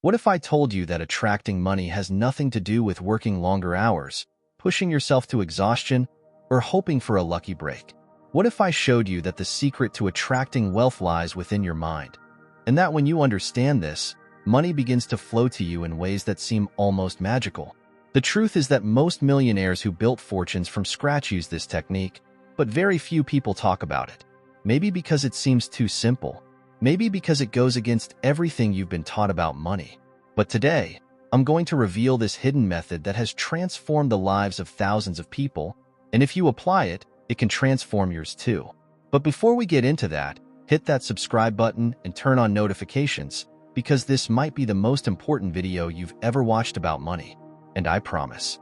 What if I told you that attracting money has nothing to do with working longer hours, pushing yourself to exhaustion, or hoping for a lucky break? What if I showed you that the secret to attracting wealth lies within your mind, and that when you understand this, money begins to flow to you in ways that seem almost magical? The truth is that most millionaires who built fortunes from scratch use this technique, but very few people talk about it. Maybe because it seems too simple. Maybe because it goes against everything you've been taught about money. But today, I'm going to reveal this hidden method that has transformed the lives of thousands of people, and if you apply it, it can transform yours too. But before we get into that, hit that subscribe button and turn on notifications, because this might be the most important video you've ever watched about money. And I promise,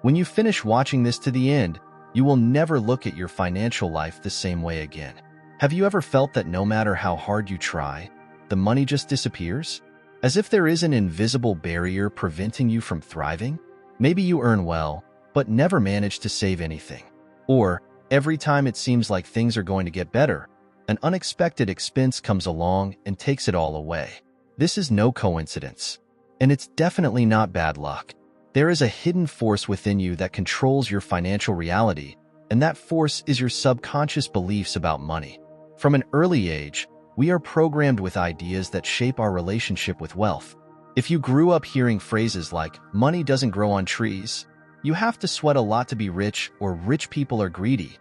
when you finish watching this to the end, you will never look at your financial life the same way again. Have you ever felt that no matter how hard you try, the money just disappears? As if there is an invisible barrier preventing you from thriving? Maybe you earn well, but never manage to save anything. Or, every time it seems like things are going to get better, an unexpected expense comes along and takes it all away. This is no coincidence. And it's definitely not bad luck. There is a hidden force within you that controls your financial reality, and that force is your subconscious beliefs about money. From an early age, we are programmed with ideas that shape our relationship with wealth. If you grew up hearing phrases like, "money doesn't grow on trees," "you have to sweat a lot to be rich," or "rich people are greedy,"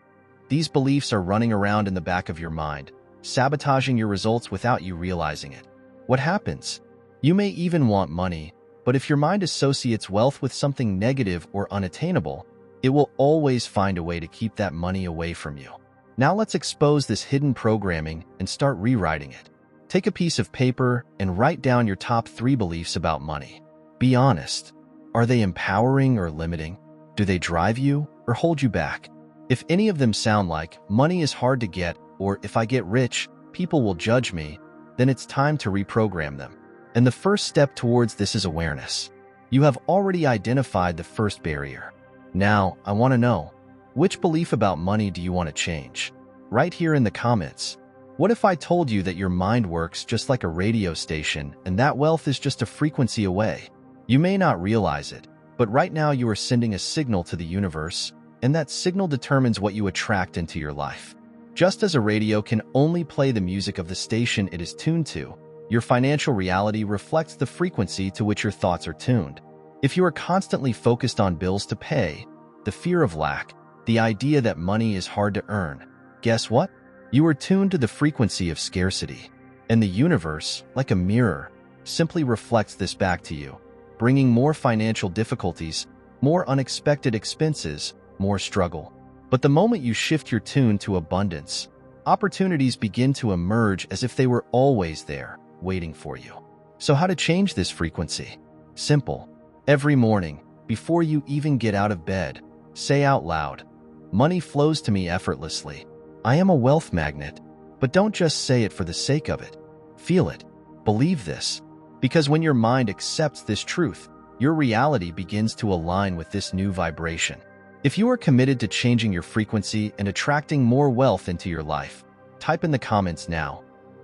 these beliefs are running around in the back of your mind, sabotaging your results without you realizing it. What happens? You may even want money, but if your mind associates wealth with something negative or unattainable, it will always find a way to keep that money away from you. Now let's expose this hidden programming and start rewriting it. Take a piece of paper and write down your top 3 beliefs about money. Be honest. Are they empowering or limiting? Do they drive you or hold you back? If any of them sound like, "money is hard to get," or "if I get rich, people will judge me," then it's time to reprogram them. And the first step towards this is awareness. You have already identified the first barrier. Now, I want to know, which belief about money do you want to change? Right here in the comments. What if I told you that your mind works just like a radio station and that wealth is just a frequency away? You may not realize it, but right now you are sending a signal to the universe, and that signal determines what you attract into your life. Just as a radio can only play the music of the station it is tuned to, your financial reality reflects the frequency to which your thoughts are tuned. If you are constantly focused on bills to pay, the fear of lack, the idea that money is hard to earn, guess what? You are tuned to the frequency of scarcity. And the universe, like a mirror, simply reflects this back to you, bringing more financial difficulties, more unexpected expenses, more struggle. But the moment you shift your tune to abundance, opportunities begin to emerge as if they were always there, waiting for you. So how to change this frequency? Simple. Every morning, before you even get out of bed, say out loud, "Money flows to me effortlessly. I am a wealth magnet." But don't just say it for the sake of it. Feel it. Believe this. Because when your mind accepts this truth, your reality begins to align with this new vibration. If you are committed to changing your frequency and attracting more wealth into your life, type in the comments now,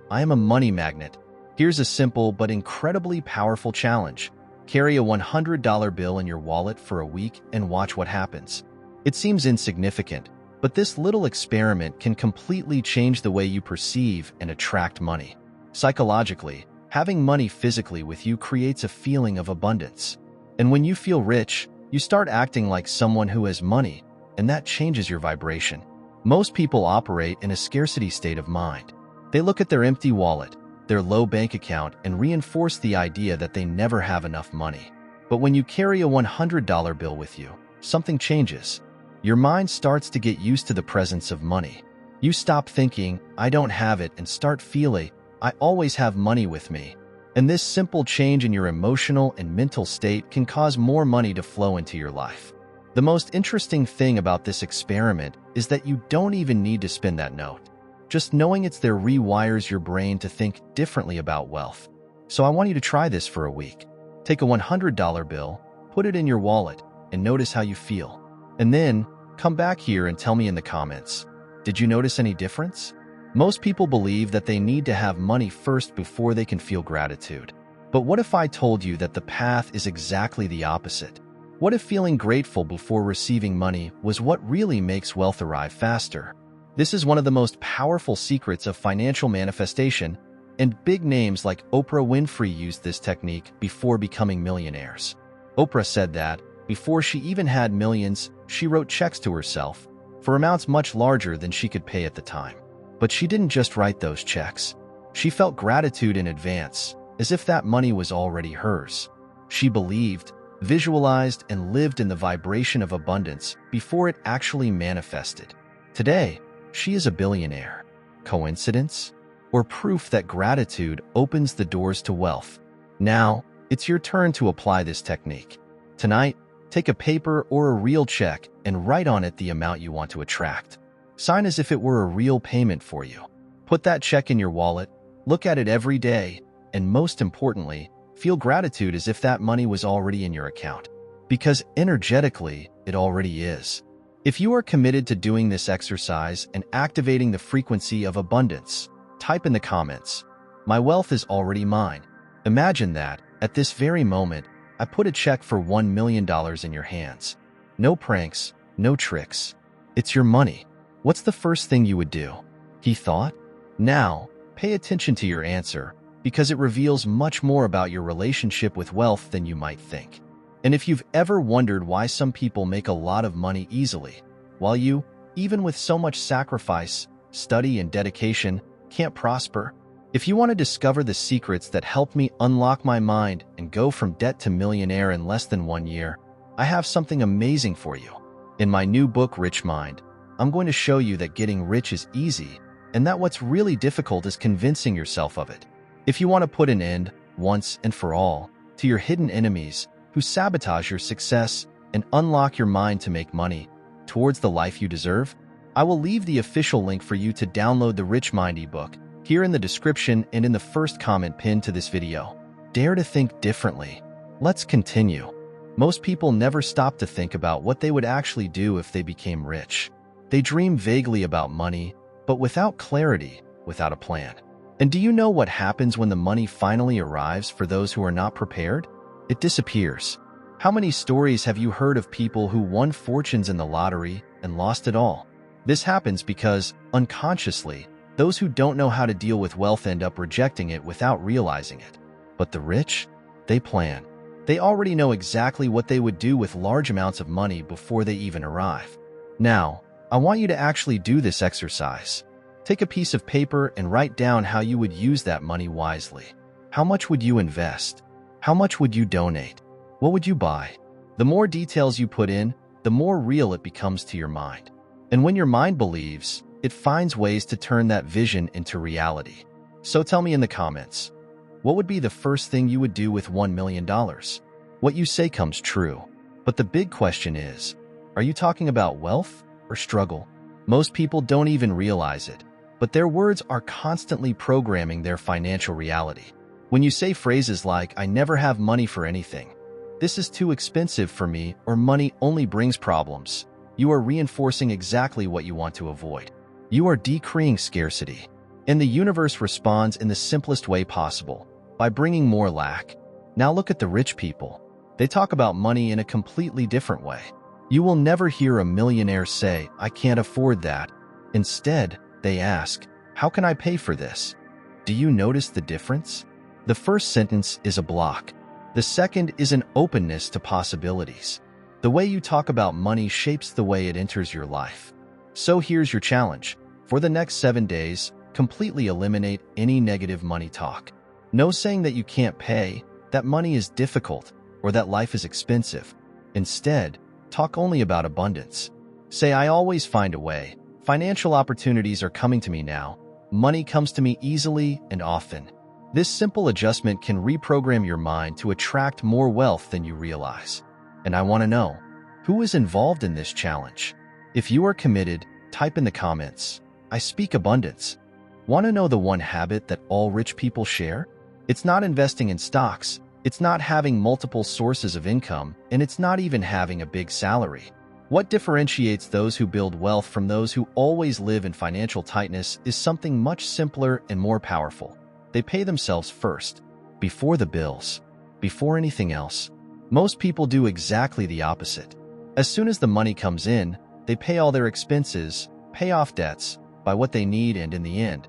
"I am a money magnet." Here's a simple but incredibly powerful challenge. Carry a $100 bill in your wallet for a week and watch what happens. It seems insignificant, but this little experiment can completely change the way you perceive and attract money. Psychologically, having money physically with you creates a feeling of abundance. And when you feel rich, you start acting like someone who has money, and that changes your vibration. Most people operate in a scarcity state of mind. They look at their empty wallet, their low bank account, and reinforce the idea that they never have enough money. But when you carry a $100 bill with you, something changes. Your mind starts to get used to the presence of money. You stop thinking, "I don't have it," and start feeling, "I always have money with me." And this simple change in your emotional and mental state can cause more money to flow into your life. The most interesting thing about this experiment is that you don't even need to spend that note. Just knowing it's there rewires your brain to think differently about wealth. So I want you to try this for a week. Take a $100 bill, put it in your wallet, and notice how you feel. And then, come back here and tell me in the comments, did you notice any difference? Most people believe that they need to have money first before they can feel gratitude. But what if I told you that the path is exactly the opposite? What if feeling grateful before receiving money was what really makes wealth arrive faster? This is one of the most powerful secrets of financial manifestation, and big names like Oprah Winfrey used this technique before becoming millionaires. Oprah said that, before she even had millions, she wrote checks to herself for amounts much larger than she could pay at the time. But she didn't just write those checks. She felt gratitude in advance, as if that money was already hers. She believed, visualized, and lived in the vibration of abundance before it actually manifested. Today, she is a billionaire. Coincidence? Or proof that gratitude opens the doors to wealth? Now, it's your turn to apply this technique. Tonight, take a paper or a real check and write on it the amount you want to attract. Sign as if it were a real payment for you. Put that check in your wallet, look at it every day, and most importantly, feel gratitude as if that money was already in your account. Because energetically, it already is. If you are committed to doing this exercise and activating the frequency of abundance, type in the comments, "My wealth is already mine." Imagine that, at this very moment, I put a check for $1 million in your hands. No pranks, no tricks. It's your money. What's the first thing you would do? He thought? Now, pay attention to your answer, because it reveals much more about your relationship with wealth than you might think. And if you've ever wondered why some people make a lot of money easily, while you, even with so much sacrifice, study, and dedication, can't prosper, if you want to discover the secrets that helped me unlock my mind and go from debt to millionaire in less than 1 year, I have something amazing for you. In my new book, Rich Mind, I'm going to show you that getting rich is easy, and that what's really difficult is convincing yourself of it. If you want to put an end, once and for all, to your hidden enemies who sabotage your success and unlock your mind to make money towards the life you deserve, I will leave the official link for you to download the Rich Mind ebook here in the description and in the first comment pinned to this video. Dare to think differently. Let's continue. Most people never stop to think about what they would actually do if they became rich. They dream vaguely about money, but without clarity, without a plan. And do you know what happens when the money finally arrives for those who are not prepared? It disappears. How many stories have you heard of people who won fortunes in the lottery and lost it all? This happens because, unconsciously, those who don't know how to deal with wealth end up rejecting it without realizing it. But the rich? They plan. They already know exactly what they would do with large amounts of money before they even arrive. Now, I want you to actually do this exercise. Take a piece of paper and write down how you would use that money wisely. How much would you invest? How much would you donate? What would you buy? The more details you put in, the more real it becomes to your mind. And when your mind believes, it finds ways to turn that vision into reality. So tell me in the comments, what would be the first thing you would do with $1 million? What you say comes true. But the big question is, are you talking about wealth or struggle? Most people don't even realize it, but their words are constantly programming their financial reality. When you say phrases like, "I never have money for anything," "This is too expensive for me," or "Money only brings problems," you are reinforcing exactly what you want to avoid. You are decreeing scarcity. And the universe responds in the simplest way possible, by bringing more lack. Now look at the rich people. They talk about money in a completely different way. You will never hear a millionaire say, "I can't afford that." Instead, they ask, "How can I pay for this?" Do you notice the difference? The first sentence is a block. The second is an openness to possibilities. The way you talk about money shapes the way it enters your life. So here's your challenge. For the next 7 days, completely eliminate any negative money talk. No saying that you can't pay, that money is difficult, or that life is expensive. Instead, talk only about abundance. Say, "I always find a way. Financial opportunities are coming to me now. Money comes to me easily and often." This simple adjustment can reprogram your mind to attract more wealth than you realize. And I want to know, who is involved in this challenge? If you are committed, type in the comments, "I speak abundance." Want to know the one habit that all rich people share? It's not investing in stocks, it's not having multiple sources of income, and it's not even having a big salary. What differentiates those who build wealth from those who always live in financial tightness is something much simpler and more powerful. They pay themselves first. before the bills, before anything else. Most people do exactly the opposite. As soon as the money comes in, they pay all their expenses, pay off debts, buy what they need, and in the end,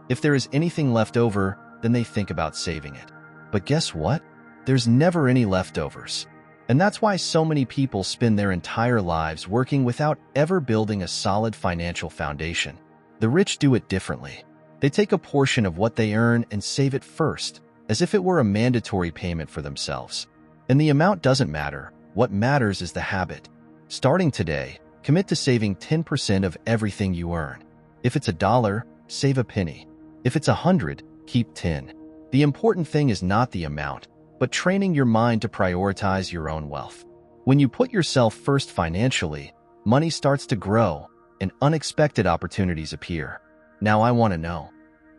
if there is anything left over, then they think about saving it. But guess what? There's never any leftovers. And that's why so many people spend their entire lives working without ever building a solid financial foundation. The rich do it differently. They take a portion of what they earn and save it first, as if it were a mandatory payment for themselves. And the amount doesn't matter. What matters is the habit. Starting today, commit to saving 10% of everything you earn. If it's $1, save a penny. If it's 100, keep 10. The important thing is not the amount, but training your mind to prioritize your own wealth. When you put yourself first financially, money starts to grow and unexpected opportunities appear. Now I want to know,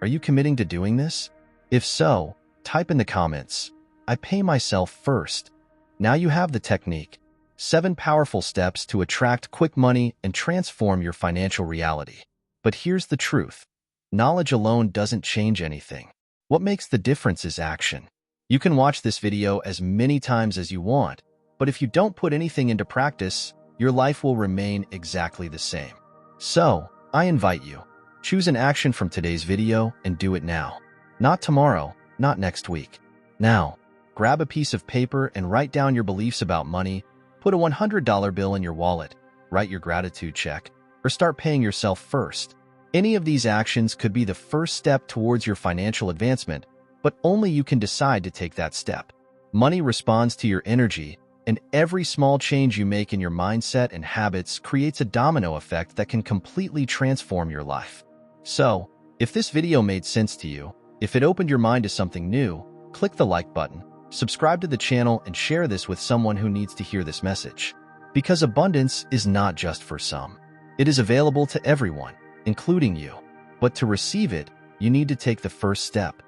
are you committing to doing this? If so, type in the comments, I pay myself first. Now you have the technique. 7 powerful steps to attract quick money and transform your financial reality. But here's the truth. Knowledge alone doesn't change anything. What makes the difference is action. You can watch this video as many times as you want, but if you don't put anything into practice, your life will remain exactly the same. So, I invite you, choose an action from today's video and do it now. Not tomorrow, not next week. Now, grab a piece of paper and write down your beliefs about money, put a $100 bill in your wallet, write your gratitude check, or start paying yourself first. Any of these actions could be the first step towards your financial advancement, but only you can decide to take that step. Money responds to your energy, and every small change you make in your mindset and habits creates a domino effect that can completely transform your life. So, if this video made sense to you, if it opened your mind to something new, click the like button, subscribe to the channel, and share this with someone who needs to hear this message. Because abundance is not just for some. It is available to everyone, including you. But to receive it, you need to take the first step.